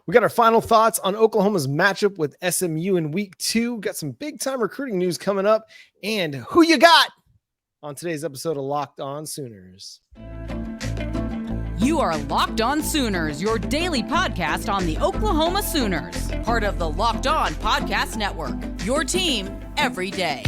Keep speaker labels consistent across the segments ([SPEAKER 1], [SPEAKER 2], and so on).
[SPEAKER 1] We got our final thoughts on Oklahoma's matchup with SMU in week 2. Got some big time recruiting news coming up. And who you got on today's episode of Locked On Sooners?
[SPEAKER 2] You are Locked On Sooners, your daily podcast on the Oklahoma Sooners. Part of the Locked On Podcast Network, your team every day.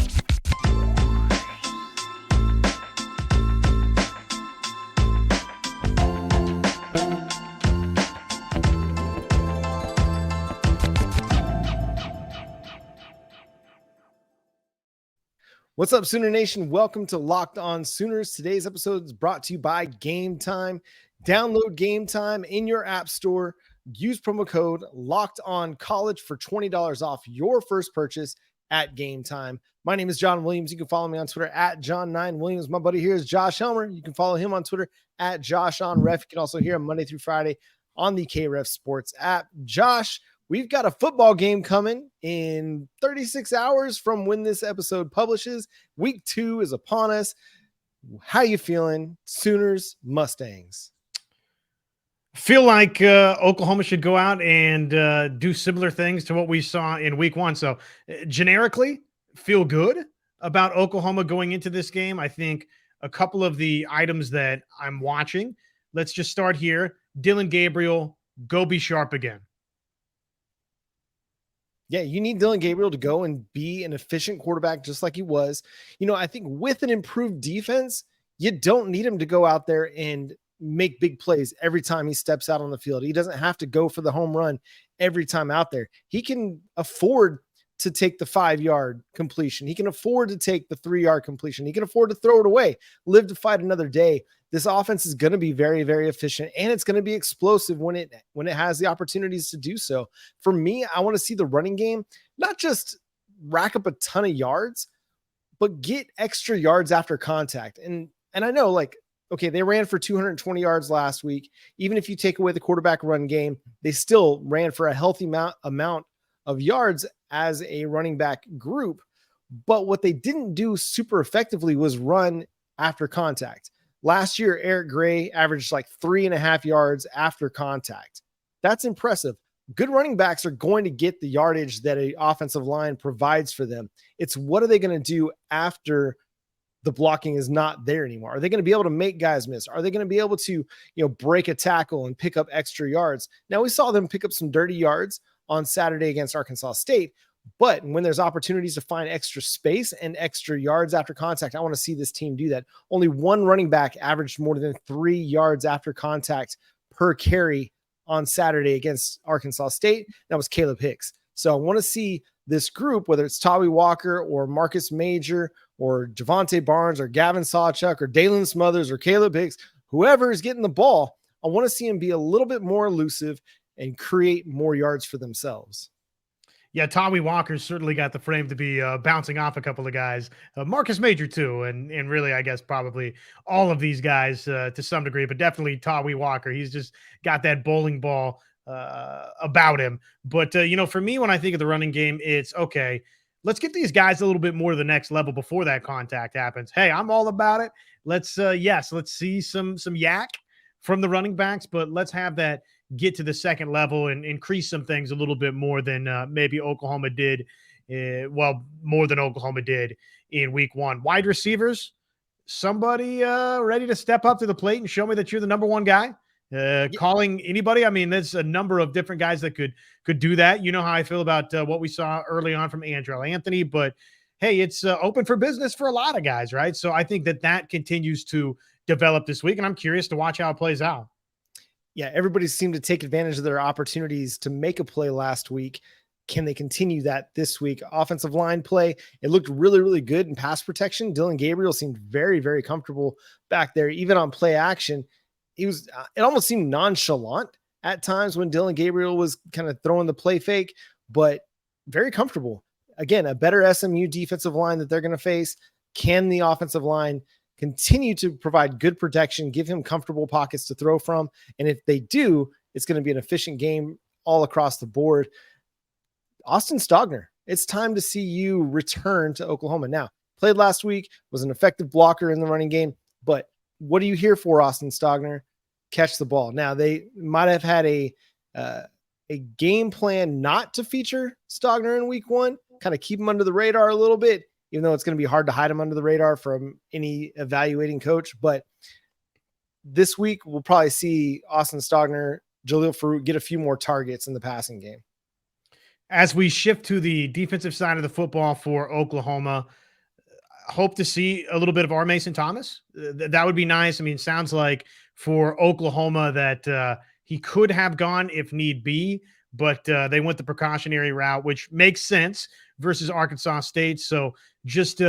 [SPEAKER 1] What's up, Sooner Nation? Welcome to Locked On Sooners. Today's episode is brought to you by Game Time. Download Game Time in your app store. Use promo code Locked On College for $20 off your first purchase at Game Time. My name is John Williams. You can follow me on Twitter at John9Williams. My buddy here is Josh Helmer. You can follow him on Twitter at JoshOnRef. You can also hear him Monday through Friday on the KREF Sports app. Josh, we've got a football game coming in 36 hours from when this episode publishes. Week 2 is upon us. How you feeling? Sooners, Mustangs.
[SPEAKER 3] Feel like Oklahoma should go out and do similar things to what we saw in week 1. So generically, feel good about Oklahoma going into this game. I think a couple of the items that I'm watching, let's just start here. Dylan Gabriel, go be sharp again.
[SPEAKER 1] Yeah, you need Dylan Gabriel to go and be an efficient quarterback just like he was. You know, I think with an improved defense, you don't need him to go out there and make big plays every time he steps out on the field. He doesn't have to go for the home run every time out there. He can afford to take the 5-yard completion. He can afford to take the 3-yard completion. He can afford to throw it away, live to fight another day. This offense is going to be very, very efficient, and it's going to be explosive when it has the opportunities to do so. For me, I want to see the running game not just rack up a ton of yards, but get extra yards after contact. And I know, like, okay, they ran for 220 yards last week. Even if you take away the quarterback run game, they still ran for a healthy amount of yards as a running back group. But what they didn't do super effectively was run after contact. Last year, Eric Gray averaged like 3.5 yards after contact. That's impressive. Good running backs are going to get the yardage that an offensive line provides for them. It's what are they going to do after the blocking is not there anymore? Are they going to be able to make guys miss? Are they going to be able to, break a tackle and pick up extra yards? Now, we saw them pick up some dirty yards on Saturday against Arkansas State, but when there's opportunities to find extra space and extra yards after contact, I want to see this team do that. Only one running back averaged more than 3 yards after contact per carry on Saturday against Arkansas State. That was Caleb Hicks. So I want to see this group, whether it's Tawi Walker or Marcus Major or Javante Barnes or Gavin Sawchuk or Dalen Smothers or Caleb Hicks, whoever is getting the ball, I want to see him be a little bit more elusive and create more yards for themselves.
[SPEAKER 3] Yeah, Tawi Walker's certainly got the frame to be bouncing off a couple of guys. Marcus Major, too, and really, I guess, probably all of these guys to some degree, but definitely Tawi Walker. He's just got that bowling ball about him. But, for me, when I think of the running game, it's, okay, let's get these guys a little bit more to the next level before that contact happens. Hey, I'm all about it. Let's see some yak from the running backs, but let's have that get to the second level and increase some things a little bit more than maybe Oklahoma did. More than Oklahoma did in week 1. Wide receivers, somebody ready to step up to the plate and show me that you're the number one guy. Calling anybody. I mean, there's a number of different guys that could do that. You know how I feel about what we saw early on from Andrell Anthony, but hey, it's open for business for a lot of guys, right? So I think that continues to develop this week, and I'm curious to watch how it plays out.
[SPEAKER 1] Yeah, everybody seemed to take advantage of their opportunities to make a play last week. Can they continue that this week? Offensive line play, it looked really, really good in pass protection. Dylan Gabriel seemed very, very comfortable back there. Even on play action, it almost seemed nonchalant at times when Dylan Gabriel was kind of throwing the play fake, but very comfortable. Again, a better SMU defensive line that they're going to face. Can the offensive line continue to provide good protection, give him comfortable pockets to throw from? And if they do, it's going to be an efficient game all across the board. Austin Stogner, it's time to see you return to Oklahoma. Now, played last week, was an effective blocker in the running game, but what are you here for, Austin Stogner? Catch the ball. Now, they might have had a a game plan not to feature Stogner in week 1, kind of keep him under the radar a little bit, even though it's going to be hard to hide him under the radar from any evaluating coach. But this week, we'll probably see Austin Stogner, Jaleel Farouk get a few more targets in the passing game.
[SPEAKER 3] As we shift to the defensive side of the football for Oklahoma, hope to see a little bit of R. Mason Thomas. That would be nice. I mean, sounds like for Oklahoma that he could have gone if need be, but they went the precautionary route, which makes sense versus Arkansas State. So just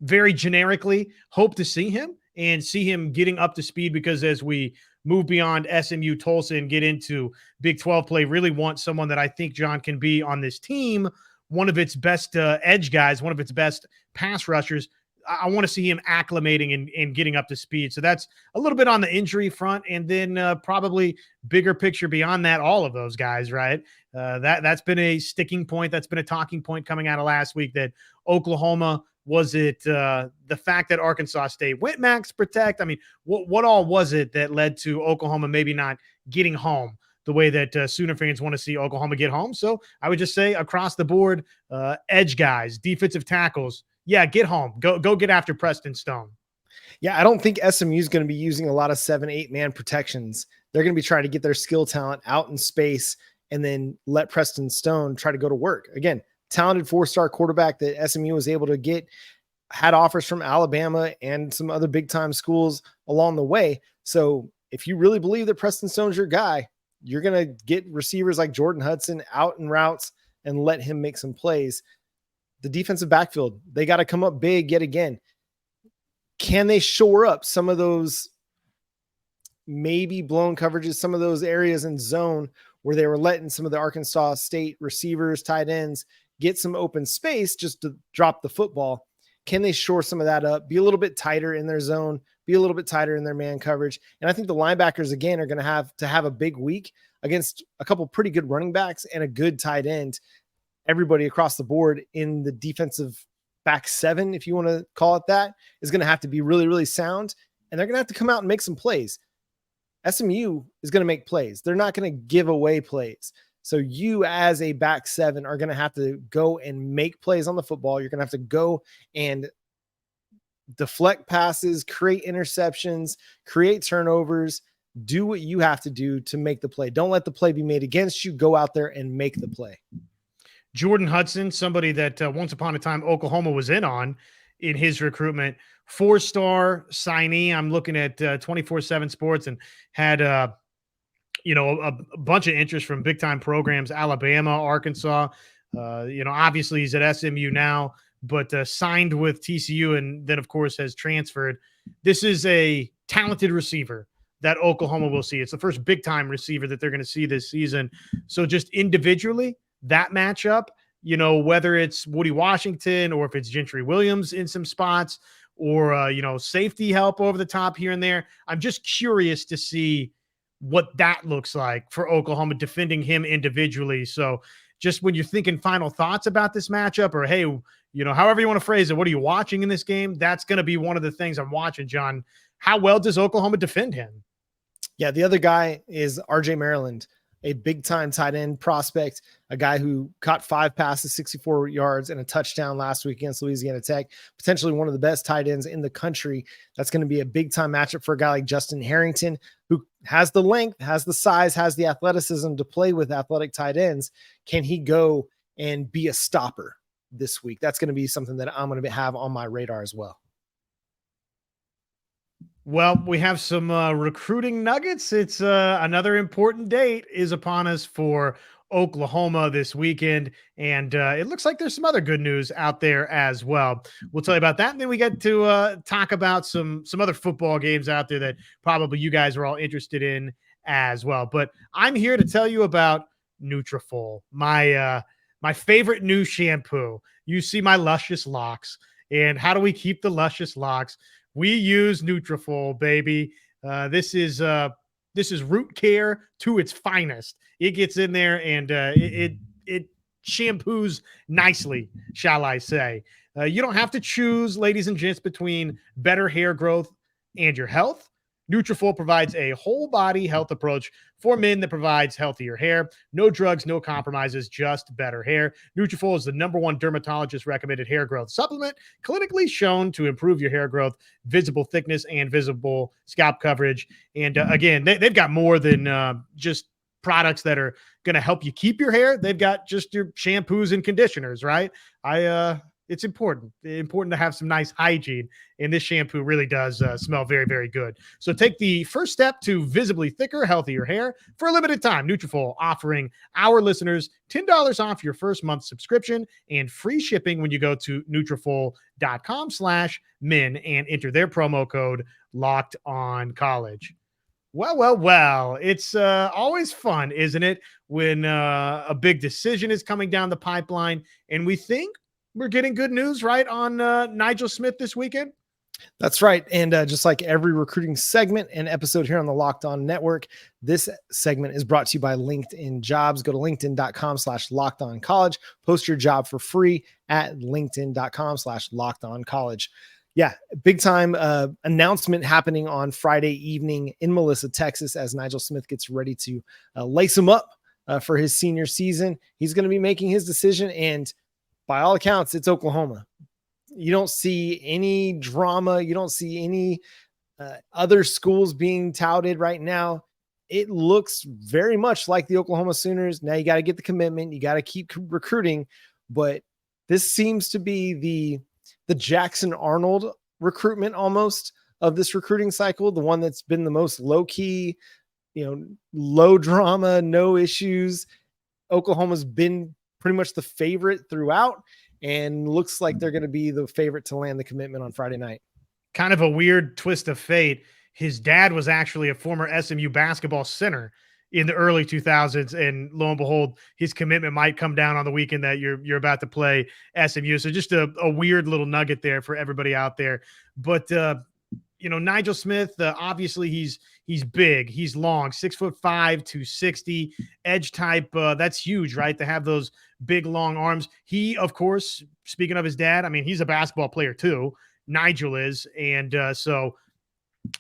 [SPEAKER 3] very generically hope to see him and see him getting up to speed, because as we move beyond SMU Tulsa and get into Big 12 play, really want someone that I think, John, can be on this team, one of its best edge guys, one of its best pass rushers. I want to see him acclimating and getting up to speed. So that's a little bit on the injury front. And then probably bigger picture beyond that, all of those guys, right? That's been a sticking point. That's been a talking point coming out of last week, that Oklahoma, was it the fact that Arkansas State went max protect? I mean, what all was it that led to Oklahoma maybe not getting home the way that Sooner fans want to see Oklahoma get home? So I would just say across the board, edge guys, defensive tackles, yeah, get home. Go get after Preston Stone.
[SPEAKER 1] Yeah, I don't think SMU is going to be using a lot of 7-8 man protections. They're going to be trying to get their skill talent out in space and then let Preston Stone try to go to work. Again, talented 4-star quarterback that SMU was able to get, had offers from Alabama and some other big time schools along the way. So if you really believe that Preston Stone's your guy, you're going to get receivers like Jordan Hudson out in routes and let him make some plays. The defensive backfield, they got to come up big yet again. Can they shore up some of those maybe blown coverages, some of those areas in zone where they were letting some of the Arkansas State receivers, tight ends, get some open space just to drop the football? Can they shore some of that up, be a little bit tighter in their zone, be a little bit tighter in their man coverage? And I think the linebackers, again, are going to have a big week against a couple pretty good running backs and a good tight end. Everybody across the board in the defensive back 7, if you want to call it that, is going to have to be really, really sound. And they're going to have to come out and make some plays. SMU is going to make plays. They're not going to give away plays. So you as a back 7 are going to have to go and make plays on the football. You're going to have to go and deflect passes, create interceptions, create turnovers, do what you have to do to make the play. Don't let the play be made against you. Go out there and make the play.
[SPEAKER 3] Jordan Hudson, somebody that once upon a time Oklahoma was in on in his recruitment, 4-star signee. I'm looking at 24/7 Sports and had a bunch of interest from big time programs, Alabama, Arkansas. Obviously he's at SMU now, but signed with TCU and then of course has transferred. This is a talented receiver that Oklahoma will see. It's the first big time receiver that they're going to see this season. So just individually, that matchup, whether it's Woody Washington or if it's Gentry Williams in some spots or, safety help over the top here and there, I'm just curious to see what that looks like for Oklahoma defending him individually. So just when you're thinking final thoughts about this matchup, or, hey, however you want to phrase it, what are you watching in this game? That's going to be one of the things I'm watching, John. How well does Oklahoma defend him?
[SPEAKER 1] Yeah, the other guy is RJ Maryland, a big-time tight end prospect, a guy who caught 5 passes, 64 yards, and a touchdown last week against Louisiana Tech, potentially one of the best tight ends in the country. That's going to be a big-time matchup for a guy like Justin Harrington, who has the length, has the size, has the athleticism to play with athletic tight ends. Can he go and be a stopper this week? That's going to be something that I'm going to have on my radar as well.
[SPEAKER 3] Well, we have some recruiting nuggets. It's another important date is upon us for Oklahoma this weekend, and it looks like there's some other good news out there as well. We'll tell you about that, and then we get to talk about some other football games out there that probably you guys are all interested in as well. But I'm here to tell you about Nutrafol, my favorite new shampoo. You see my luscious locks, and how do we keep the luscious locks? We use Nutrafol, baby. This is root care to its finest. It gets in there and it shampoos nicely, shall I say. You don't have to choose, ladies and gents, between better hair growth and your health. Nutrafol provides a whole body health approach for men that provides healthier hair. No drugs, no compromises, just better hair. Nutrafol is the #1 dermatologist recommended hair growth supplement, clinically shown to improve your hair growth, visible thickness, and visible scalp coverage. And again, they've got more than just products that are going to help you keep your hair. They've got just your shampoos and conditioners, right? It's important to have some nice hygiene, and this shampoo really does smell very, very good. So take the first step to visibly thicker, healthier hair. For a limited time, Nutrafol offering our listeners $10 off your first month subscription and free shipping when you go to Nutrafol.com/men and enter their promo code LOCKEDONCollege. Well, it's always fun, isn't it, when a big decision is coming down the pipeline, and we think we're getting good news, right, on Nigel Smith this weekend?
[SPEAKER 1] That's right. And just like every recruiting segment and episode here on the Locked On Network, this segment is brought to you by LinkedIn Jobs. Go to linkedin.com/lockedoncollege. Post your job for free at linkedin.com/lockedoncollege. Yeah, big time announcement happening on Friday evening in Melissa, Texas, as Nigel Smith gets ready to lace him up for his senior season. He's going to be making his decision, and by all accounts, it's Oklahoma. You don't see any drama. You don't see any other schools being touted right now. It looks very much like the Oklahoma Sooners. Now you got to get the commitment. You got to keep recruiting, but this seems to be the Jackson Arnold recruitment almost of this recruiting cycle, the one that's been the most low key, low drama, no issues. Oklahoma's been pretty much the favorite throughout, and looks like they're going to be the favorite to land the commitment on Friday night.
[SPEAKER 3] Kind of a weird twist of fate. His dad was actually a former SMU basketball center in the early 2000s, and lo and behold, his commitment might come down on the weekend that you're about to play SMU. So just a weird little nugget there for everybody out there. But Nigel Smith, obviously he's big, he's long, 6'5", 260, edge type. That's huge, right? To have those big, long arms. He, of course, speaking of his dad, I mean, he's a basketball player too. Nigel is. And so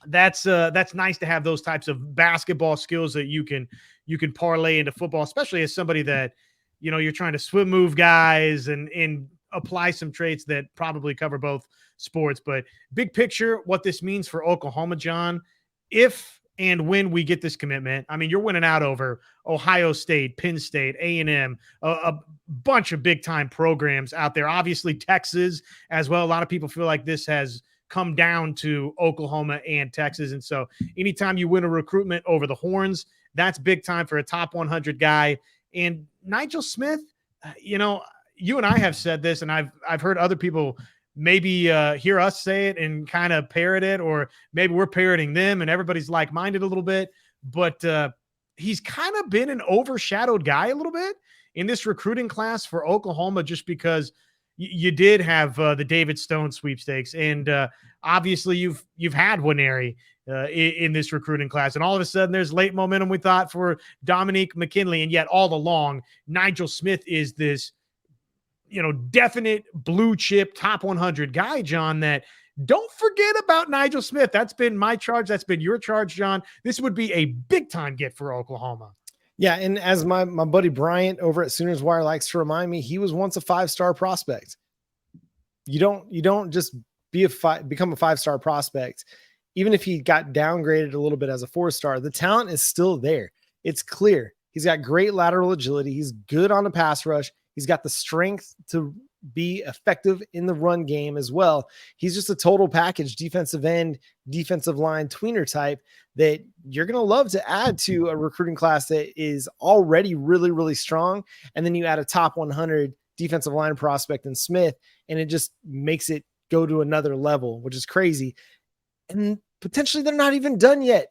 [SPEAKER 3] that's nice to have those types of basketball skills that you can parlay into football, especially as somebody that, you're trying to swim move guys and apply some traits that probably cover both sports. But big picture, what this means for Oklahoma, John, if and when we get this commitment, I mean, you're winning out over Ohio State, Penn State, A&M, a bunch of big time programs out there. Obviously Texas as well. A lot of people feel like this has come down to Oklahoma and Texas. And so anytime you win a recruitment over the Horns, that's big time for a top 100 guy. And Nigel Smith, you and I have said this, and I've heard other people maybe hear us say it and kind of parrot it, or maybe we're parroting them and everybody's like-minded a little bit, but he's kind of been an overshadowed guy a little bit in this recruiting class for Oklahoma, just because you did have the David Stone sweepstakes, and obviously you've had Winery in this recruiting class, and all of a sudden there's late momentum, we thought, for Dominique McKinley, and yet all along Nigel Smith is this definite blue chip top 100 guy, John, that don't forget about Nigel Smith. That's been my charge. That's been your charge, John. This would be a big time get for Oklahoma.
[SPEAKER 1] Yeah. And as my buddy Bryant over at Sooners Wire likes to remind me, he was once a 5-star prospect. You don't just become a 5-star prospect. Even if he got downgraded a little bit as a 4-star, the talent is still there. It's clear. He's got great lateral agility. He's good on the pass rush. He's got the strength to be effective in the run game as well. He's just a total package, defensive end, defensive line tweener type that you're going to love to add to a recruiting class that is already really, really strong. And then you add a top 100 defensive line prospect in Smith, and it just makes it go to another level, which is crazy. And potentially they're not even done yet.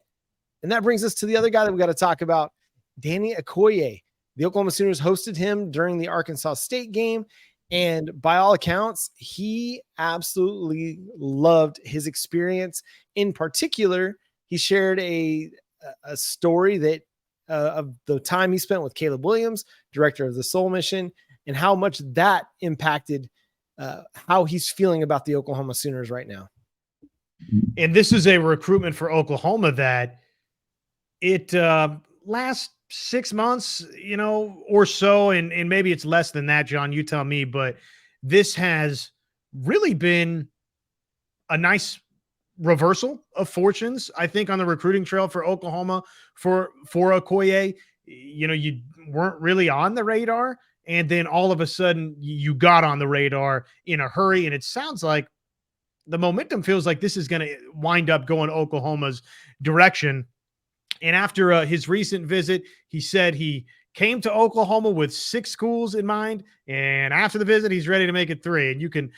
[SPEAKER 1] And that brings us to the other guy that we got to talk about, Danny Okoye. The Oklahoma Sooners hosted him during the Arkansas State game, and by all accounts, he absolutely loved his experience. In particular, he shared a story that of the time he spent with Caleb Williams, director of the Soul Mission, and how much that impacted how he's feeling about the Oklahoma Sooners right now.
[SPEAKER 3] And this is a recruitment for Oklahoma that it last 6 months, or so, and maybe it's less than that, John, you tell me, but this has really been a nice reversal of fortunes, I think, on the recruiting trail for Oklahoma for Okoye. You weren't really on the radar, and then all of a sudden you got on the radar in a hurry, and it sounds like the momentum feels like this is going to wind up going Oklahoma's direction. And after his recent visit, he said he came to Oklahoma with 6 schools in mind, and after the visit, he's ready to make it 3. And you can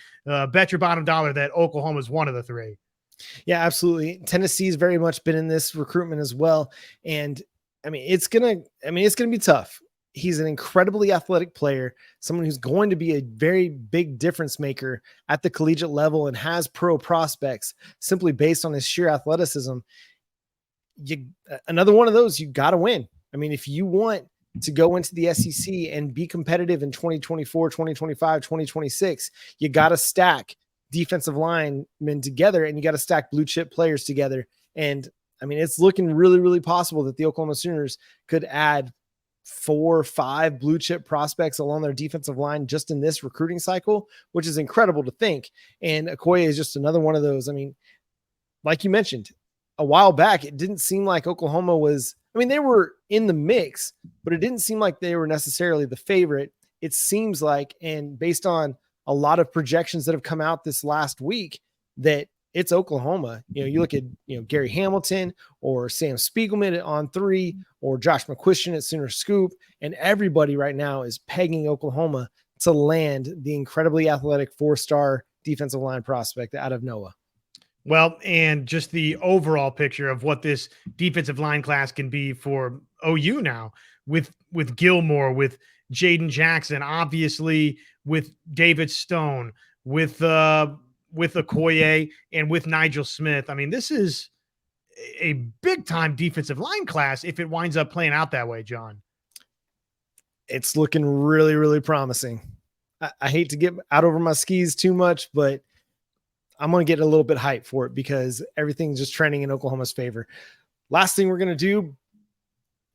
[SPEAKER 3] bet your bottom dollar that Oklahoma is one of the 3.
[SPEAKER 1] Yeah, absolutely. Tennessee's very much been in this recruitment as well. And it's going to be tough. He's an incredibly athletic player, someone who's going to be a very big difference maker at the collegiate level and has pro prospects simply based on his sheer athleticism. Another one of those, you got to win. If you want to go into the SEC and be competitive in 2024, 2025, 2026, you got to stack defensive linemen together, and you got to stack blue chip players together. And it's looking really, really possible that the Oklahoma Sooners could add 4 or 5 blue chip prospects along their defensive line just in this recruiting cycle, which is incredible to think. And Okoye is just another one of those. Like you mentioned, a while back, it didn't seem like Oklahoma was, they were in the mix, but it didn't seem like they were necessarily the favorite. It seems like, and based on a lot of projections that have come out this last week, that it's Oklahoma. You look at, Gary Hamilton or Sam Spiegelman on 3 or Josh McCuistion at Sooner Scoop. And everybody right now is pegging Oklahoma to land the incredibly athletic 4-star defensive line prospect out of Noah.
[SPEAKER 3] Well, and just the overall picture of what this defensive line class can be for OU now with Gilmore, with Jaden Jackson, obviously with David Stone, with Okoye, and with Nigel Smith. This is a big time defensive line class if it winds up playing out that way, John.
[SPEAKER 1] It's looking really, really promising. I hate to get out over my skis too much, but I'm going to get a little bit hyped for it because everything's just trending in Oklahoma's favor. Last thing we're going to do,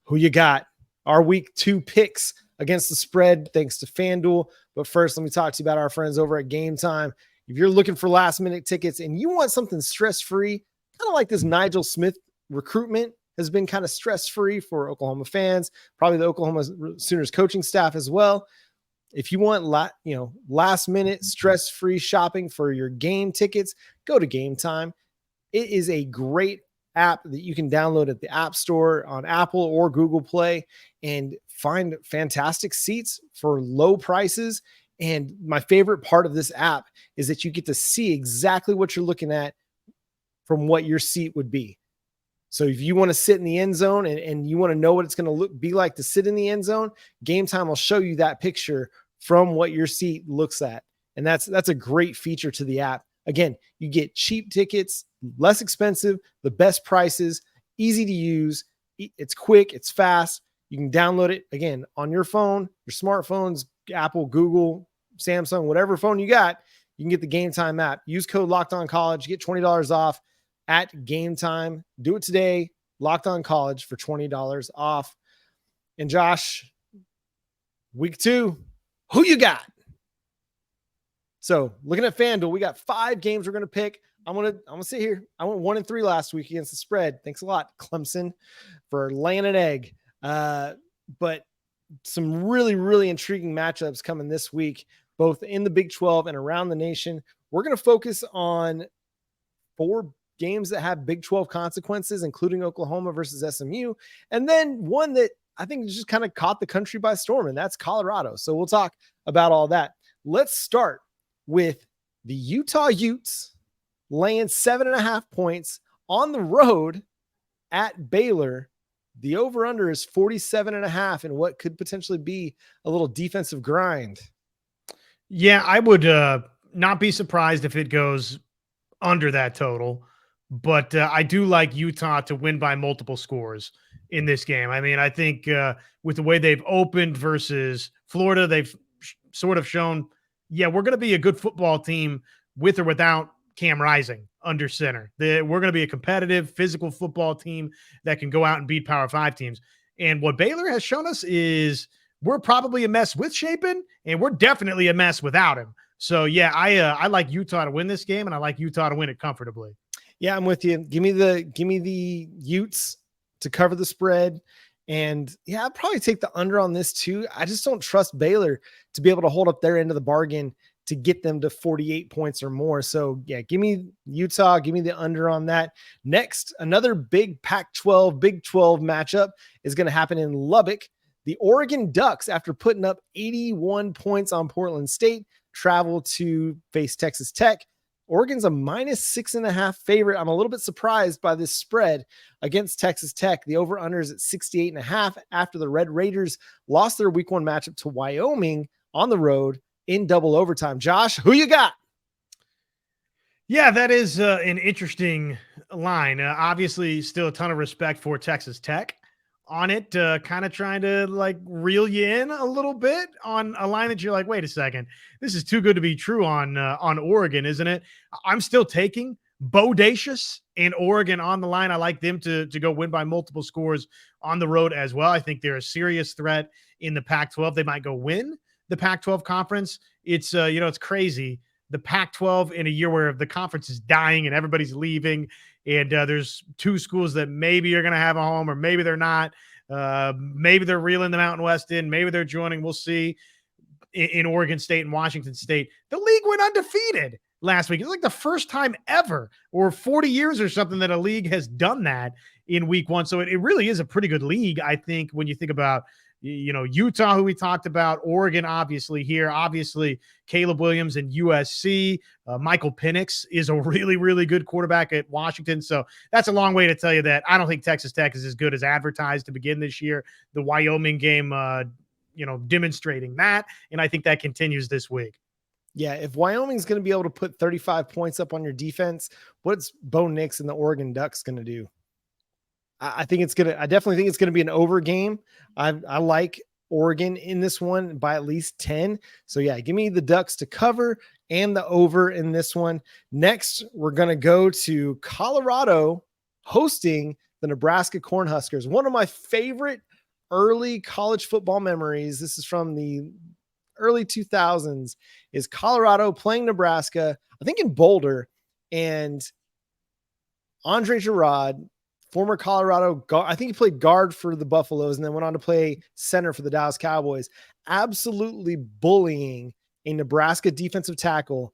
[SPEAKER 1] who you got? Our week 2 picks against the spread, thanks to Fan Duel. But first, let me talk to you about our friends over at Game Time. If you're looking for last-minute tickets and you want something stress-free, kind of like this Nigel Smith recruitment has been kind of stress-free for Oklahoma fans, probably the Oklahoma Sooners coaching staff as well. If you want last-minute stress-free shopping for your game tickets, go to Game Time. It is a great app that you can download at the App Store on Apple or Google Play and find fantastic seats for low prices. And my favorite part of this app is that you get to see exactly what you're looking at from what your seat would be. So if you want to sit in the end zone and you want to know what it's going to be like to sit in the end zone, Game Time will show you that picture from what your seat looks at. And that's a great feature to the app. Again, you get cheap tickets, less expensive, the best prices, easy to use. It's quick, it's fast. You can download it, again, on your phone, your smartphones, Apple, Google, Samsung, whatever phone you got, you can get the Game Time app. Use code LOCKEDONCollege, get $20 off at Game Time. Do it today, Locked On College, for $20 off. And Josh, week 2, who you got? So looking at FanDuel, we got 5 games we're going to pick. I'm gonna sit here. I went 1-3 last week against the spread. Thanks a lot, Clemson, for laying an egg. But some really, really intriguing matchups coming this week, both in the Big 12 and around the nation. We're going to focus on 4 games that have Big 12 consequences, including Oklahoma versus SMU, and then one that I think just kind of caught the country by storm, and that's Colorado. So we'll talk about all that. Let's start with the Utah Utes laying 7.5 points on the road at Baylor. The over-under is 47.5 in what could potentially be a little defensive grind.
[SPEAKER 3] Yeah, I would not be surprised if it goes under that total, but I do like Utah to win by multiple scores in this game. I think with the way they've opened versus Florida, they've sort of shown, yeah, we're going to be a good football team with or without Cam Rising under center. We're going to be a competitive, physical football team that can go out and beat Power 5 teams. And what Baylor has shown us is we're probably a mess with Shapen, and we're definitely a mess without him. So, yeah, I like Utah to win this game, and I like Utah to win it comfortably.
[SPEAKER 1] Yeah, I'm with you. Give me the Utes to cover the spread. And yeah, I'd probably take the under on this too. I just don't trust Baylor to be able to hold up their end of the bargain to get them to 48 points or more. So yeah, give me Utah, give me the under on that. Next, another big Pac-12, Big 12 matchup is going to happen in Lubbock. The Oregon Ducks, after putting up 81 points on Portland State, travel to face Texas Tech. Oregon's a -6.5 favorite. I'm a little bit surprised by this spread against Texas Tech. The over-under is at 68.5 after the Red Raiders lost their week 1 matchup to Wyoming on the road in double overtime. Josh, who you got?
[SPEAKER 3] Yeah, that is an interesting line. Obviously, still a ton of respect for Texas Tech on it, kind of trying to like reel you in a little bit on a line that you're like, wait a second, this is too good to be true on Oregon, isn't it? I'm still taking Bodacious and Oregon on the line. I like them to go win by multiple scores on the road as well. I think they're a serious threat in the Pac-12. They might go win the Pac-12 conference. It's it's crazy. The Pac-12 in a year where the conference is dying and everybody's leaving, and there's 2 schools that maybe are going to have a home or maybe they're not. Maybe they're reeling the Mountain West in. Maybe they're joining. We'll see. In Oregon State and Washington State, the league went undefeated last week. It's like the first time ever or 40 years or something that a league has done that in week 1. So it really is a pretty good league, I think, when you think about Utah, who we talked about, Oregon, obviously here, obviously Caleb Williams and USC. Michael Penix is a really, really good quarterback at Washington. So that's a long way to tell you that I don't think Texas Tech is as good as advertised to begin this year. The Wyoming game, demonstrating that. And I think that continues this week.
[SPEAKER 1] Yeah, if Wyoming's going to be able to put 35 points up on your defense, what's Bo Nix and the Oregon Ducks going to do? I definitely think it's going to be an over game. I like Oregon in this one by at least 10. So yeah, give me the Ducks to cover and the over in this one. Next, we're going to go to Colorado hosting the Nebraska Cornhuskers. One of my favorite early college football memories. This is from the early 2000s, is Colorado playing Nebraska, I think in Boulder, and Andre Girard, former Colorado guard, I think he played guard for the Buffaloes and then went on to play center for the Dallas Cowboys, absolutely bullying a Nebraska defensive tackle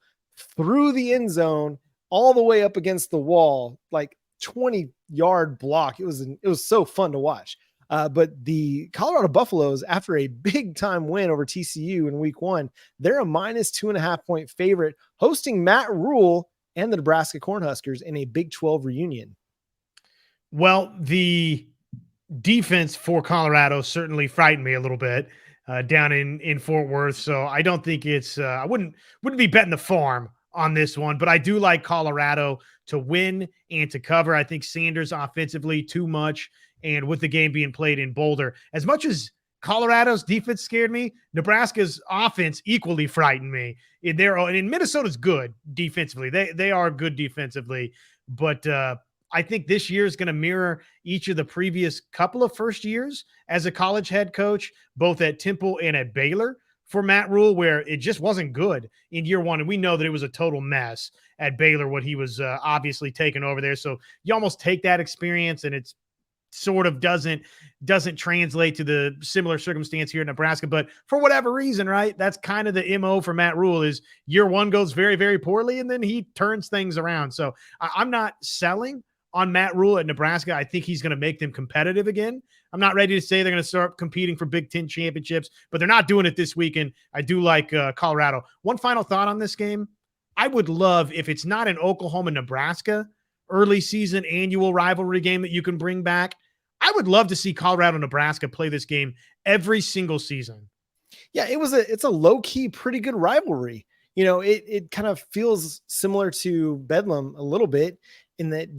[SPEAKER 1] through the end zone all the way up against the wall, like 20-yard block. It was so fun to watch. But the Colorado Buffaloes, after a big time win over TCU in week 1, they're a -2.5 point favorite hosting Matt Rule and the Nebraska Cornhuskers in a Big 12 reunion.
[SPEAKER 3] Well, the defense for Colorado certainly frightened me a little bit down in Fort Worth. So I don't think it's I wouldn't be betting the farm on this one, but I do like Colorado to win and to cover. I think Sanders offensively too much. And with the game being played in Boulder, as much as Colorado's defense scared me, Nebraska's offense equally frightened me. And Minnesota's good defensively. They are good defensively, but I think this year is going to mirror each of the previous couple of first years as a college head coach, both at Temple and at Baylor for Matt Rule, where it just wasn't good in year 1. And we know that it was a total mess at Baylor, what he was obviously taking over there. So you almost take that experience and it's sort of doesn't translate to the similar circumstance here in Nebraska. But for whatever reason, right, that's kind of the MO for Matt Rule is year 1 goes very, very poorly, and then he turns things around. So I'm not selling on Matt Rule at Nebraska. I think he's going to make them competitive again. I'm not ready to say they're going to start competing for Big Ten championships, but they're not doing it this weekend. I do like Colorado. One final thought on this game. I would love, if it's not an Oklahoma-Nebraska early season annual rivalry game that you can bring back, I would love to see Colorado-Nebraska play this game every single season.
[SPEAKER 1] Yeah, it's a low-key, pretty good rivalry. It kind of feels similar to Bedlam a little bit in that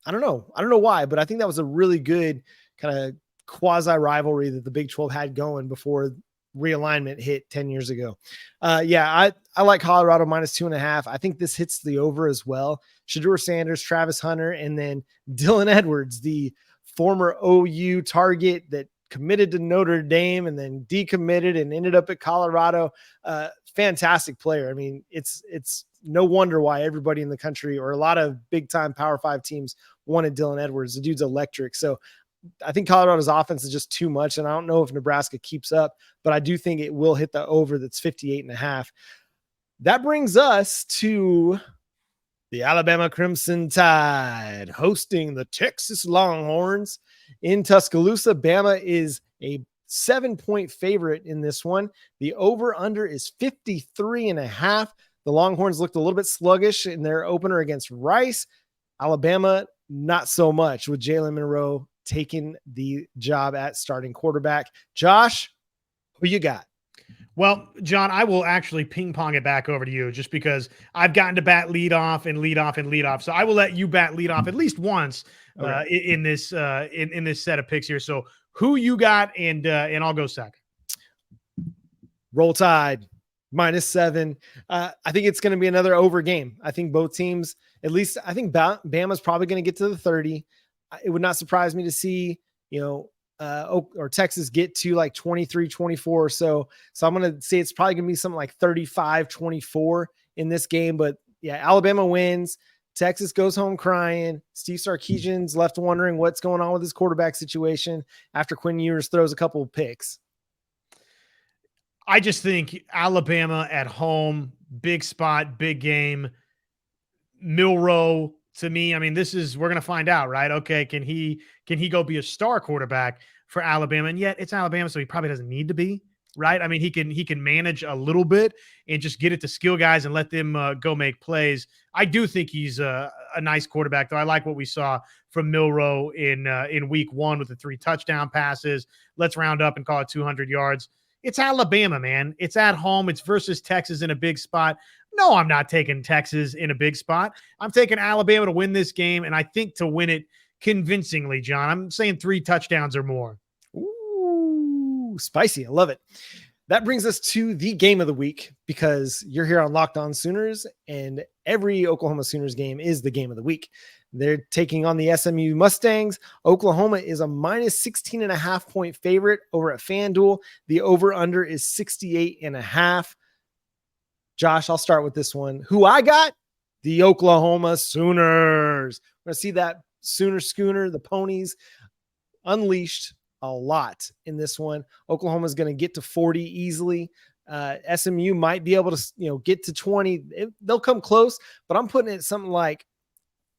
[SPEAKER 1] I don't know why, but I think that was a really good kind of quasi rivalry that the Big 12 had going before realignment hit 10 years ago. I like Colorado -2.5. I think this hits the over as well. Shedeur Sanders, Travis Hunter, and then Dylan Edwards, the former OU target that committed to Notre Dame and then decommitted and ended up at Colorado. Fantastic player. I mean, it's no wonder why everybody in the country, or a lot of big time Power 5 teams, wanted Dylan Edwards. The dude's electric. So I think Colorado's offense is just too much. And I don't know if Nebraska keeps up, but I do think it will hit the over that's 58.5. That brings us to the Alabama Crimson Tide hosting the Texas Longhorns in Tuscaloosa. Bama is a 7-point favorite in this one. The over-under is 53.5. The Longhorns looked a little bit sluggish in their opener against Rice. Alabama, not so much, with Jalen Monroe taking the job at starting quarterback. Josh, who you got?
[SPEAKER 3] Well, John, I will actually ping pong it back over to you just because I've gotten to bat lead off and lead off and lead off. So I will let you bat lead off at least once in this set of picks here. So who you got, and I'll go second.
[SPEAKER 1] Roll Tide -7. I think it's going to be another over game. I think both teams, at least I think Bama's probably going to get to the 30. It would not surprise me to see, or Texas get to like 23-24 or so. So I'm going to say it's probably going to be something like 35-24 in this game. But yeah, Alabama wins. Texas goes home crying. Steve Sarkisian's left wondering what's going on with his quarterback situation after Quinn Ewers throws a couple of picks.
[SPEAKER 3] I just think Alabama at home, big spot, big game. Milroe, to me, I mean, we're going to find out, right? Okay, can he go be a star quarterback for Alabama? And yet it's Alabama, so he probably doesn't need to be, right? I mean, he can manage a little bit and just get it to skill guys and let them go make plays. I do think he's a nice quarterback, though. I like what we saw from Milroe in week 1 with the 3 touchdown passes. Let's round up and call it 200 yards. It's Alabama, man. It's at home. It's versus Texas in a big spot. No, I'm not taking Texas in a big spot. I'm taking Alabama to win this game, and I think to win it convincingly, John. I'm saying 3 touchdowns or more.
[SPEAKER 1] Ooh, spicy. I love it. That brings us to the game of the week, because you're here on Locked On Sooners, and every Oklahoma Sooners game is the game of the week. They're taking on the SMU Mustangs. Oklahoma is a -16.5 point favorite over at Fan Duel. The over-under is 68.5. Josh, I'll start with this one. Who I got? The Oklahoma Sooners. We're going to see that Sooner schooner, the ponies, unleashed a lot in this one. Oklahoma is going to get to 40 easily. SMU might be able to, get to 20. They'll come close, but I'm putting it something like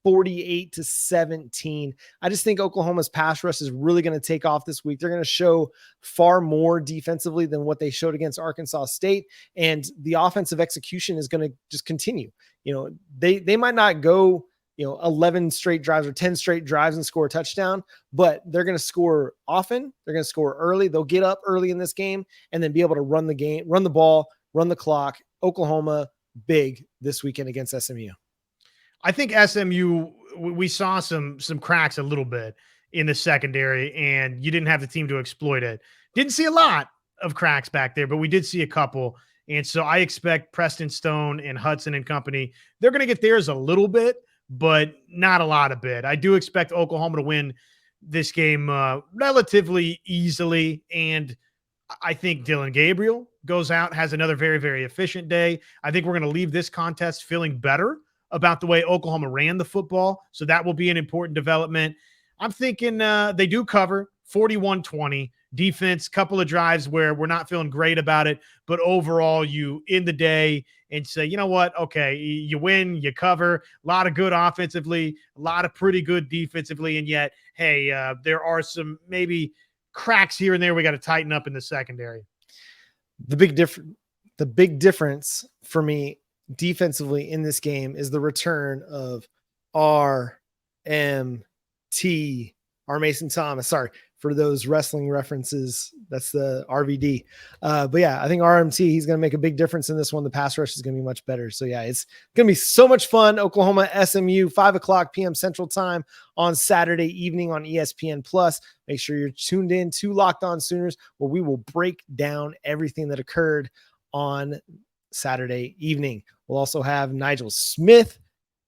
[SPEAKER 1] 48-17. I just think Oklahoma's pass rush is really going to take off this week. They're going to show far more defensively than what they showed against Arkansas State. And the offensive execution is going to just continue. They might not go, 11 straight drives or 10 straight drives and score a touchdown, but they're going to score often. They're going to score early. They'll get up early in this game and then be able to run the ball, run the clock. Oklahoma big this weekend against SMU.
[SPEAKER 3] I think SMU, we saw some cracks a little bit in the secondary, and you didn't have the team to exploit it. Didn't see a lot of cracks back there, but we did see a couple. And so I expect Preston Stone and Hudson and company, they're going to get theirs a little bit, but not a lot of bit. I do expect Oklahoma to win this game relatively easily, and I think Dylan Gabriel goes out, has another very, very efficient day. I think we're going to leave this contest feeling better about the way Oklahoma ran the football. So that will be an important development. I'm thinking they do cover 41-20 defense, couple of drives where we're not feeling great about it, but overall you end the day and say, you know what? Okay, you win, you cover, a lot of good offensively, a lot of pretty good defensively. And yet, hey, there are some maybe cracks here and there we got to tighten up in the secondary.
[SPEAKER 1] The big difference for me defensively in this game is the return of R Mason Thomas. Sorry for those wrestling references. That's the RVD. But yeah, I think RMT, he's going to make a big difference in this one. The pass rush is going to be much better. So yeah, it's going to be so much fun. Oklahoma SMU, 5:00 p.m. Central Time on Saturday evening on ESPN Plus. Make sure you're tuned in to Locked On Sooners, where we will break down everything that occurred on Saturday evening. We'll also have Nigel Smith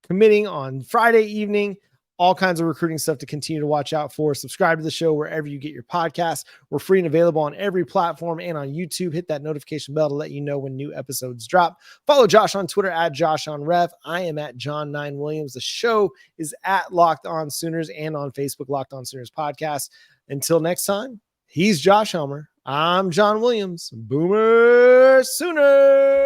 [SPEAKER 1] committing on Friday evening. All kinds of recruiting stuff to continue to watch out for. Subscribe to the show wherever you get your podcasts. We're free and available on every platform and on YouTube. Hit that notification bell to let you know when new episodes drop. Follow Josh on Twitter at JoshOnRev. I am at John9Williams. The show is at Locked On Sooners and on Facebook, Locked On Sooners Podcast. Until next time, he's Josh Helmer. I'm John Williams. Boomer Sooners.